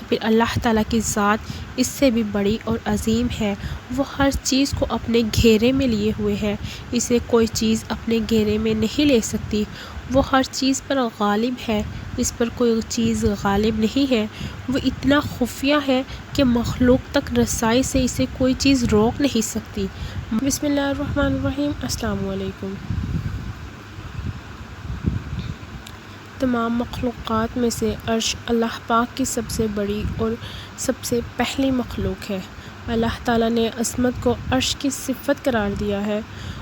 پھر اللہ تعالیٰ کی ذات اس سے بھی بڑی اور عظیم ہے، وہ ہر چیز کو اپنے گھیرے میں لیے ہوئے ہے، اسے کوئی چیز اپنے گھیرے میں نہیں لے سکتی، وہ ہر چیز پر غالب ہے، اس پر کوئی چیز غالب نہیں ہے، وہ اتنا خفیہ ہے کہ مخلوق تک رسائی سے اسے کوئی چیز روک نہیں سکتی۔ بسم اللہ الرحمن الرحیم۔ السلام علیکم۔ تمام مخلوقات میں سے عرش اللہ پاک کی سب سے بڑی اور سب سے پہلی مخلوق ہے۔ اللہ تعالیٰ نے عظمت کو عرش کی صفت قرار دیا ہے،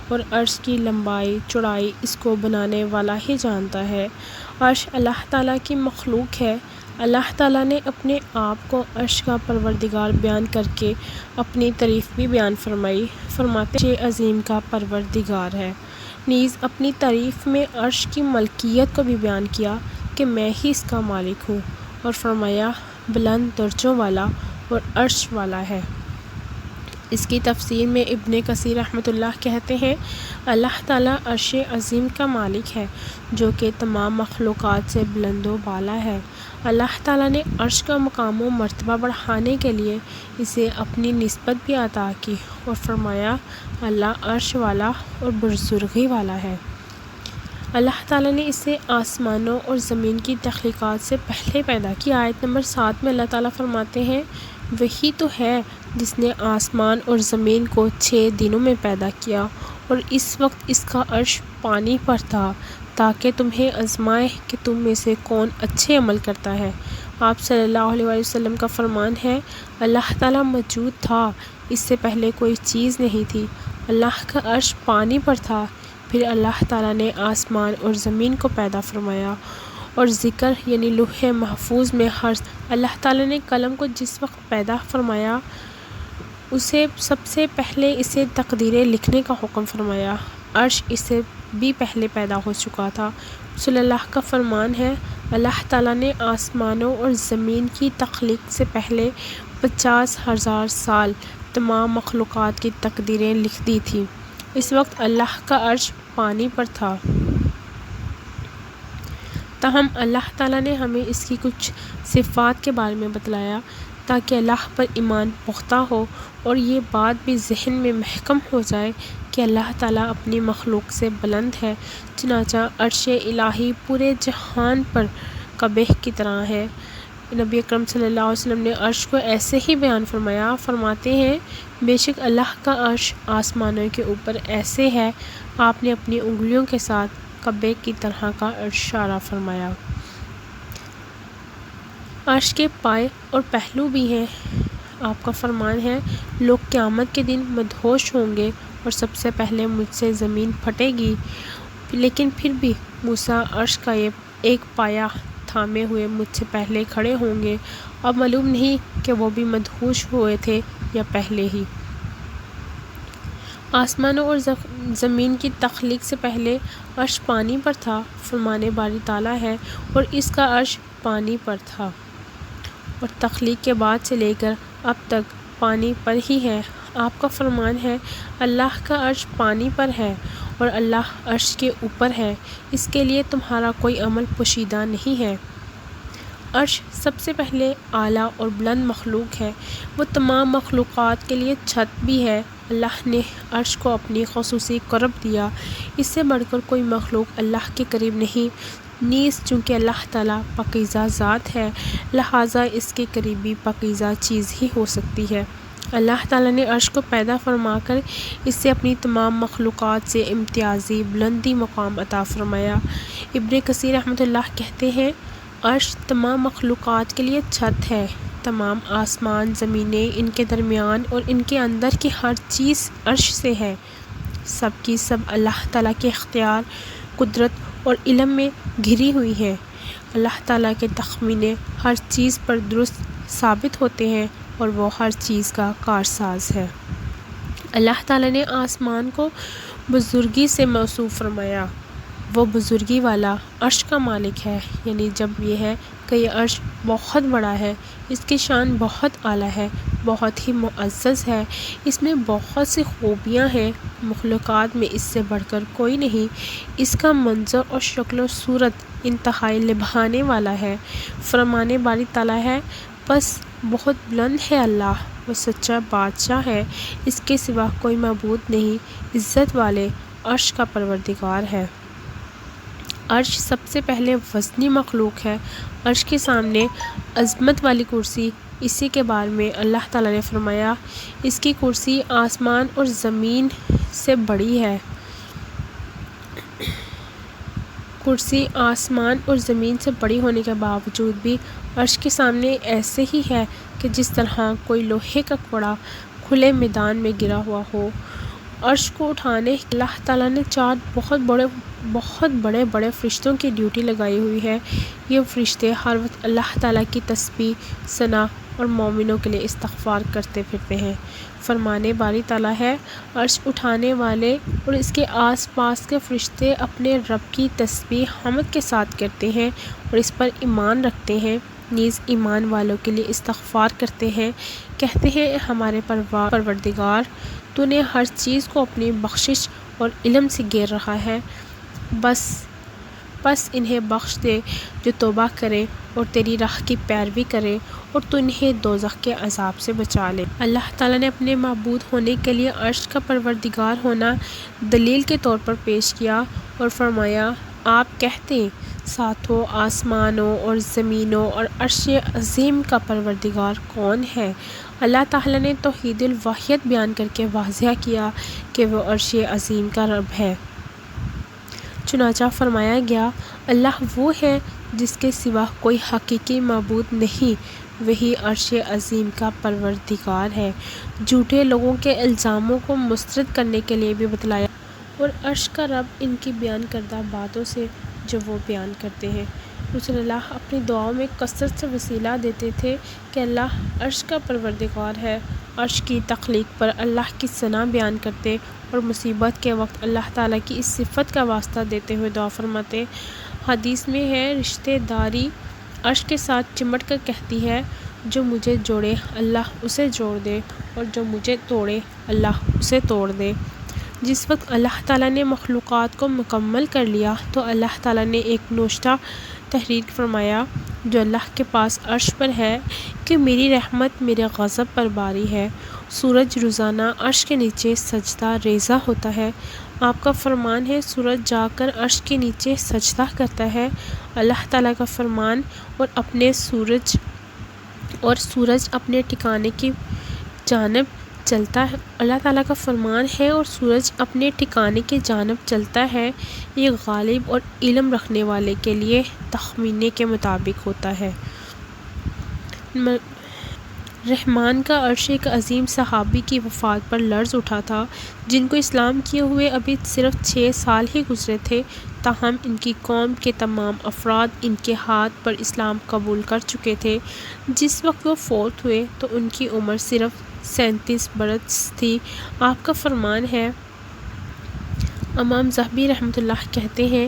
اور عرش کی لمبائی چوڑائی اس کو بنانے والا ہی جانتا ہے۔ عرش اللہ تعالیٰ کی مخلوق ہے۔ اللہ تعالیٰ نے اپنے آپ کو عرش کا پروردگار بیان کر کے اپنی تعریف بھی بیان فرمائی، فرماتے ہیں عظیم کا پروردگار ہے۔ نیز اپنی تعریف میں عرش کی ملکیت کو بھی بیان کیا کہ میں ہی اس کا مالک ہوں، اور فرمایا بلند درجوں والا اور عرش والا ہے۔ اس کی تفسیر میں ابن کثیر رحمۃ اللہ کہتے ہیں، اللہ تعالیٰ عرش عظیم کا مالک ہے جو کہ تمام مخلوقات سے بلند و بالا ہے۔ اللہ تعالیٰ نے عرش کا مقام و مرتبہ بڑھانے کے لیے اسے اپنی نسبت بھی عطا کی، اور فرمایا اللہ عرش والا اور بزرگی والا ہے۔ اللہ تعالیٰ نے اسے آسمانوں اور زمین کی تخلیقات سے پہلے پیدا کیا۔ آیت نمبر 7 میں اللہ تعالیٰ فرماتے ہیں، وہی تو ہے جس نے آسمان اور زمین کو 6 دنوں میں پیدا کیا، اور اس وقت اس کا عرش پانی پر تھا تاکہ تمہیں آزمائے کہ تم میں سے کون اچھے عمل کرتا ہے۔ آپ صلی اللہ علیہ وسلم کا فرمان ہے، اللہ تعالیٰ موجود تھا، اس سے پہلے کوئی چیز نہیں تھی، اللہ کا عرش پانی پر تھا، پھر اللہ تعالیٰ نے آسمان اور زمین کو پیدا فرمایا، اور ذکر یعنی لوح محفوظ میں اللہ تعالیٰ نے قلم کو جس وقت پیدا فرمایا اسے سب سے پہلے اسے تقدیریں لکھنے کا حکم فرمایا۔ عرش اس سے بھی پہلے پیدا ہو چکا تھا۔ رسول اللہ کا فرمان ہے، اللہ تعالیٰ نے آسمانوں اور زمین کی تخلیق سے پہلے 50,000 سال تمام مخلوقات کی تقدیریں لکھ دی تھیں۔ اس وقت اللہ کا عرش پانی پر تھا۔ تاہم اللہ تعالیٰ نے ہمیں اس کی کچھ صفات کے بارے میں بتلایا تاکہ اللہ پر ایمان پختہ ہو اور یہ بات بھی ذہن میں محکم ہو جائے کہ اللہ تعالیٰ اپنی مخلوق سے بلند ہے، چنانچہ عرش الہی پورے جہان پر کعبہ کی طرح ہے۔ نبی اکرم صلی اللہ علیہ وسلم نے عرش کو ایسے ہی بیان فرمایا، فرماتے ہیں بے شک اللہ کا عرش آسمانوں کے اوپر ایسے ہے، آپ نے اپنی انگلیوں کے ساتھ کعبہ کی طرح کا اشارہ فرمایا۔ عرش کے پائے اور پہلو بھی ہیں۔ آپ کا فرمان ہے، لوگ قیامت کے دن مدہوش ہوں گے اور سب سے پہلے مجھ سے زمین پھٹے گی، لیکن پھر بھی موسیٰ عرش کا ایک پایا تھامے ہوئے مجھ سے پہلے کھڑے ہوں گے، اب معلوم نہیں کہ وہ بھی مدہوش ہوئے تھے یا پہلے ہی۔ آسمانوں اور زمین کی تخلیق سے پہلے عرش پانی پر تھا، فرمان باری تعالیٰ ہے، اور اس کا عرش پانی پر تھا، اور تخلیق کے بعد سے لے کر اب تک پانی پر ہی ہے۔ آپ کا فرمان ہے، اللہ کا عرش پانی پر ہے اور اللہ عرش کے اوپر ہے، اس کے لیے تمہارا کوئی عمل پوشیدہ نہیں ہے۔ عرش سب سے پہلے اعلیٰ اور بلند مخلوق ہے، وہ تمام مخلوقات کے لیے چھت بھی ہے۔ اللہ نے عرش کو اپنی خصوصی قرب دیا، اس سے بڑھ کر کوئی مخلوق اللہ کے قریب نہیں، نیز چونکہ اللہ تعالیٰ پاکیزہ ذات ہے، لہٰذا اس کے قریب بھی پاکیزہ چیز ہی ہو سکتی ہے۔ اللہ تعالیٰ نے عرش کو پیدا فرما کر اس سے اپنی تمام مخلوقات سے امتیازی بلندی مقام عطا فرمایا۔ ابن کثیر رحمۃ اللہ کہتے ہیں، عرش تمام مخلوقات کے لیے چھت ہے، تمام آسمان زمینیں، ان کے درمیان اور ان کے اندر کی ہر چیز عرش سے ہے، سب کی سب اللہ تعالیٰ کے اختیار، قدرت اور علم میں گھری ہوئی ہیں۔ اللہ تعالیٰ کے تخمینے ہر چیز پر درست ثابت ہوتے ہیں اور وہ ہر چیز کا کارساز ہے۔ اللہ تعالیٰ نے آسمان کو بزرگی سے موصوف فرمایا، وہ بزرگی والا عرش کا مالک ہے، یعنی جب یہ ہے کہ یہ عرش بہت بڑا ہے، اس کی شان بہت اعلیٰ ہے، بہت ہی معزز ہے، اس میں بہت سی خوبیاں ہیں، مخلوقات میں اس سے بڑھ کر کوئی نہیں، اس کا منظر اور شکل و صورت انتہائی لبھانے والا ہے۔ فرمان باری تعالیٰ ہے، بس بہت بلند ہے اللہ، وہ سچا بادشاہ ہے، اس کے سوا کوئی معبود نہیں، عزت والے عرش کا پروردگار ہے۔ عرش سب سے پہلے وزنی مخلوق ہے۔ عرش کے سامنے عظمت والی کرسی، اسی کے بارے میں اللہ تعالیٰ نے فرمایا، اس کی کرسی آسمان اور زمین سے بڑی ہے۔ کرسی آسمان اور زمین سے بڑی ہونے کے باوجود بھی عرش کے سامنے ایسے ہی ہے کہ جس طرح کوئی لوہے کا کڑا کھلے میدان میں گرا ہوا ہو۔ عرش کو اٹھانے اللہ تعالیٰ نے 4 بہت بڑے فرشتوں کی ڈیوٹی لگائی ہوئی ہے۔ یہ فرشتے ہر وقت اللہ تعالیٰ کی تسبیح، ثنا اور مومنوں کے لیے استغفار کرتے پھرتے ہیں۔ فرمانے باری تعالیٰ ہے، عرش اٹھانے والے اور اس کے آس پاس کے فرشتے اپنے رب کی تسبیح حمد کے ساتھ کرتے ہیں اور اس پر ایمان رکھتے ہیں، نیز ایمان والوں کے لیے استغفار کرتے ہیں، کہتے ہیں اے ہمارے پروردگار، تو نے ہر چیز کو اپنی بخشش اور علم سے گھیر رہا ہے، بس انہیں بخش دے جو توبہ کرے اور تیری راہ کی پیروی کرے، اور تو انہیں دوزخ کے عذاب سے بچا لے۔ اللہ تعالیٰ نے اپنے معبود ہونے کے لیے عرش کا پروردگار ہونا دلیل کے طور پر پیش کیا اور فرمایا، آپ کہتے ہیں ساتوں آسمانوں اور زمینوں اور عرش عظیم کا پروردگار کون ہے؟ اللہ تعالیٰ نے توحید الوحیت بیان کر کے واضح کیا کہ وہ عرش عظیم کا رب ہے۔ چنانچہ فرمایا گیا، اللہ وہ ہے جس کے سوا کوئی حقیقی معبود نہیں، وہی عرش عظیم کا پروردگار ہے۔ جھوٹے لوگوں کے الزاموں کو مسترد کرنے کے لیے بھی بتلایا، اور عرش کا رب ان کی بیان کردہ باتوں سے جو وہ بیان کرتے ہیں۔ رسول اللہ اپنی دعاؤں میں کثرت سے وسیلہ دیتے تھے کہ اللہ عرش کا پروردگار ہے۔ عرش کی تخلیق پر اللہ کی ثنا بیان کرتے اور مصیبت کے وقت اللہ تعالیٰ کی اس صفت کا واسطہ دیتے ہوئے دعا فرماتے۔ حدیث میں ہے، رشتہ داری عرش کے ساتھ چمٹ کر کہتی ہے، جو مجھے جوڑے اللہ اسے جوڑ دے، اور جو مجھے توڑے اللہ اسے توڑ دے۔ جس وقت اللہ تعالیٰ نے مخلوقات کو مکمل کر لیا تو اللہ تعالیٰ نے ایک نوشتہ تحریر فرمایا جو اللہ کے پاس عرش پر ہے کہ میری رحمت میرے غضب پر باری ہے۔ سورج روزانہ عرش کے نیچے سجدہ ریزہ ہوتا ہے۔ آپ کا فرمان ہے، سورج جا کر عرش کے نیچے سجدہ کرتا ہے۔ اللہ تعالیٰ کا فرمان اور سورج اپنے ٹھکانے کی جانب چلتا ہے۔ اللہ تعالیٰ کا فرمان ہے اور سورج اپنے ٹھکانے کی جانب چلتا ہے، یہ غالب اور علم رکھنے والے کے لیے تخمینے کے مطابق ہوتا ہے۔ رحمان کا عرش ایک عظیم صحابی کی وفات پر لرز اٹھا تھا، جن کو اسلام کیے ہوئے ابھی صرف 6 سال ہی گزرے تھے، تاہم ان کی قوم کے تمام افراد ان کے ہاتھ پر اسلام قبول کر چکے تھے۔ جس وقت وہ فوت ہوئے تو ان کی عمر صرف 37 برس تھی۔ آپ کا فرمان ہے، امام ذہبی رحمۃ اللہ کہتے ہیں،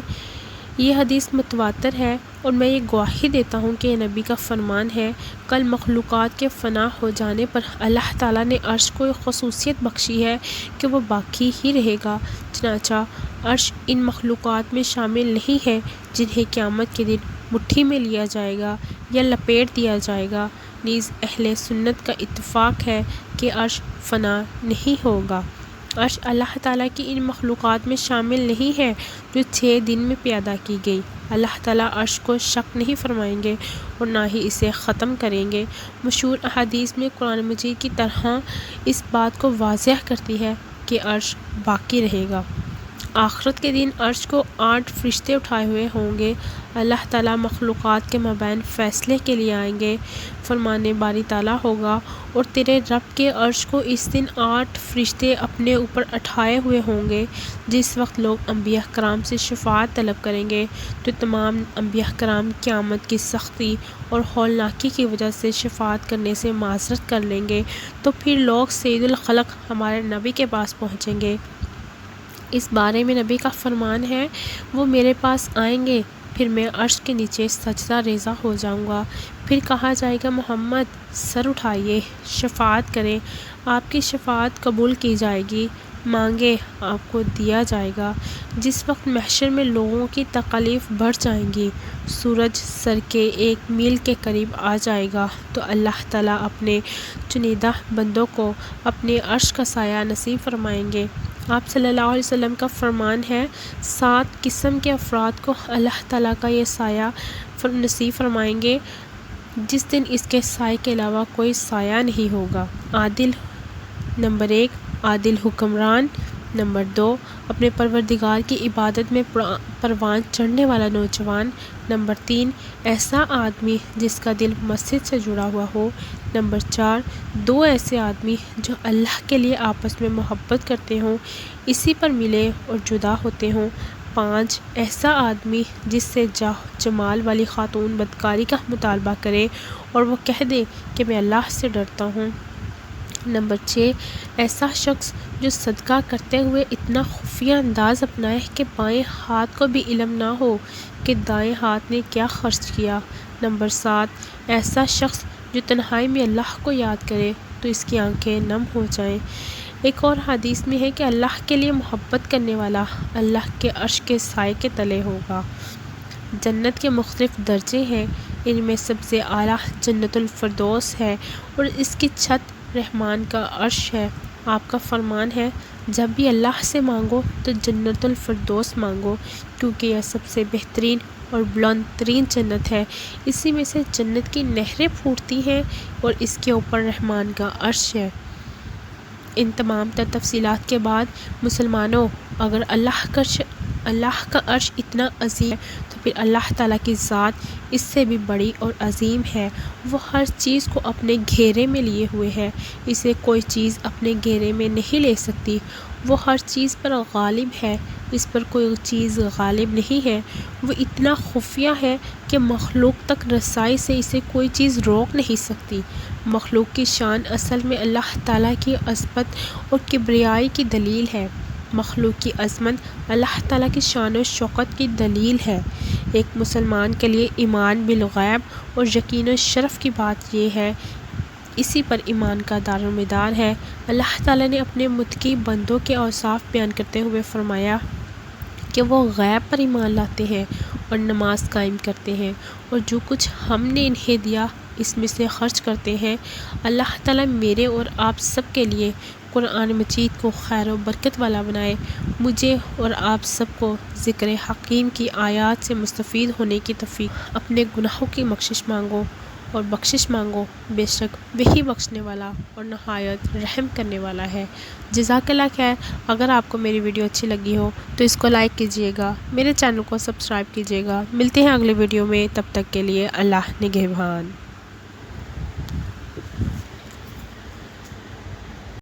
یہ حدیث متواتر ہے اور میں یہ گواہی دیتا ہوں کہ یہ نبی کا فرمان ہے۔ کل مخلوقات کے فنا ہو جانے پر اللہ تعالیٰ نے عرش کو ایک خصوصیت بخشی ہے کہ وہ باقی ہی رہے گا، چنانچہ عرش ان مخلوقات میں شامل نہیں ہے جنہیں قیامت کے دن مٹھی میں لیا جائے گا یا لپیٹ دیا جائے گا۔ نیز اہل سنت کا اتفاق ہے کہ عرش فنا نہیں ہوگا۔ عرش اللہ تعالیٰ کی ان مخلوقات میں شامل نہیں ہے جو 6 دن میں پیدا کی گئی۔ اللہ تعالیٰ عرش کو شق نہیں فرمائیں گے اور نہ ہی اسے ختم کریں گے۔ مشہور احادیث میں قرآن مجید کی طرح اس بات کو واضح کرتی ہے کہ عرش باقی رہے گا۔ آخرت کے دن عرش کو 8 فرشتے اٹھائے ہوئے ہوں گے۔ اللہ تعالیٰ مخلوقات کے مابین فیصلے کے لیے آئیں گے۔ فرمانے باری تعالیٰ ہوگا، اور تیرے رب کے عرش کو اس دن 8 فرشتے اپنے اوپر اٹھائے ہوئے ہوں گے۔ جس وقت لوگ انبیاء کرام سے شفاعت طلب کریں گے تو تمام انبیاء کرام قیامت کی سختی اور ہولناکی کی وجہ سے شفاعت کرنے سے معذرت کر لیں گے، تو پھر لوگ سید الخلق ہمارے نبی کے پاس پہنچیں گے۔ اس بارے میں نبی کا فرمان ہے، وہ میرے پاس آئیں گے، پھر میں عرش کے نیچے سجدہ ریزہ ہو جاؤں گا۔ پھر کہا جائے گا، محمد سر اٹھائیے، شفاعت کریں، آپ کی شفاعت قبول کی جائے گی۔ مانگے آپ کو دیا جائے گا۔ جس وقت محشر میں لوگوں کی تکالیف بڑھ جائیں گی، سورج سر کے 1 میل کے قریب آ جائے گا، تو اللہ تعالیٰ اپنے چنیدہ بندوں کو اپنے عرش کا سایہ نصیب فرمائیں گے۔ آپ صلی اللہ علیہ وسلم کا فرمان ہے، 7 قسم کے افراد کو اللہ تعالیٰ کا یہ سایہ نصیب فرمائیں گے جس دن اس کے سائے کے علاوہ کوئی سایہ نہیں ہوگا۔ عادل، نمبر 1 عادل حکمران، نمبر 2 اپنے پروردگار کی عبادت میں پروان چڑھنے والا نوجوان، نمبر 3 ایسا آدمی جس کا دل مسجد سے جڑا ہوا ہو، نمبر 4 2 ایسے آدمی جو اللہ کے لیے آپس میں محبت کرتے ہوں، اسی پر ملے اور جدا ہوتے ہوں، 5 ایسا آدمی جس سے جمال والی خاتون بدکاری کا مطالبہ کرے اور وہ کہہ دے کہ میں اللہ سے ڈرتا ہوں، نمبر 6 ایسا شخص جو صدقہ کرتے ہوئے اتنا خفیہ انداز اپنائے کہ بائیں ہاتھ کو بھی علم نہ ہو کہ دائیں ہاتھ نے کیا خرچ کیا، نمبر 7 ایسا شخص جو تنہائی میں اللہ کو یاد کرے تو اس کی آنکھیں نم ہو جائیں۔ ایک اور حدیث میں ہے کہ اللہ کے لیے محبت کرنے والا اللہ کے عرش کے سائے کے تلے ہوگا۔ جنت کے مختلف درجے ہیں، ان میں سب سے اعلیٰ جنت الفردوس ہے اور اس کی چھت رحمان کا عرش ہے۔ آپ کا فرمان ہے، جب بھی اللہ سے مانگو تو جنت الفردوس مانگو، کیونکہ یہ سب سے بہترین اور بلند ترین جنت ہے، اسی میں سے جنت کی نہریں پھوٹتی ہیں اور اس کے اوپر رحمان کا عرش ہے۔ ان تمام تر تفصیلات کے بعد مسلمانوں، اگر اللہ کا عرش اتنا عظیم ہے تو پھر اللہ تعالیٰ کی ذات اس سے بھی بڑی اور عظیم ہے۔ وہ ہر چیز کو اپنے گھیرے میں لیے ہوئے ہے، اسے کوئی چیز اپنے گھیرے میں نہیں لے سکتی۔ وہ ہر چیز پر غالب ہے، اس پر کوئی چیز غالب نہیں ہے۔ وہ اتنا خفیہ ہے کہ مخلوق تک رسائی سے اسے کوئی چیز روک نہیں سکتی۔ مخلوق کی شان اصل میں اللہ تعالیٰ کی عظمت اور کبریائی کی دلیل ہے۔ مخلوق کی عظمت اللہ تعالیٰ کی شان و شوکت کی دلیل ہے۔ ایک مسلمان کے لیے ایمان بالغیب اور یقین و شرف کی بات یہ ہے، اسی پر ایمان کا دار و مدار ہے۔ اللہ تعالیٰ نے اپنے متقی بندوں کے اوصاف بیان کرتے ہوئے فرمایا کہ وہ غیب پر ایمان لاتے ہیں اور نماز قائم کرتے ہیں اور جو کچھ ہم نے انہیں دیا اس میں سے خرچ کرتے ہیں۔ اللہ تعالیٰ میرے اور آپ سب کے لیے قرآن مجید کو خیر و برکت والا بنائے۔ مجھے اور آپ سب کو ذکر حکیم کی آیات سے مستفید ہونے کی توفیق۔ اپنے گناہوں کی بخشش مانگو، بے شک وہی بخشنے والا اور نہایت رحم کرنے والا ہے۔ جزاک اللہ خیر۔ اگر آپ کو میری ویڈیو اچھی لگی ہو تو اس کو لائک کیجیے گا، میرے چینل کو سبسکرائب کیجیے گا۔ ملتے ہیں اگلے ویڈیو میں، تب تک کے لیے اللہ نگہبان۔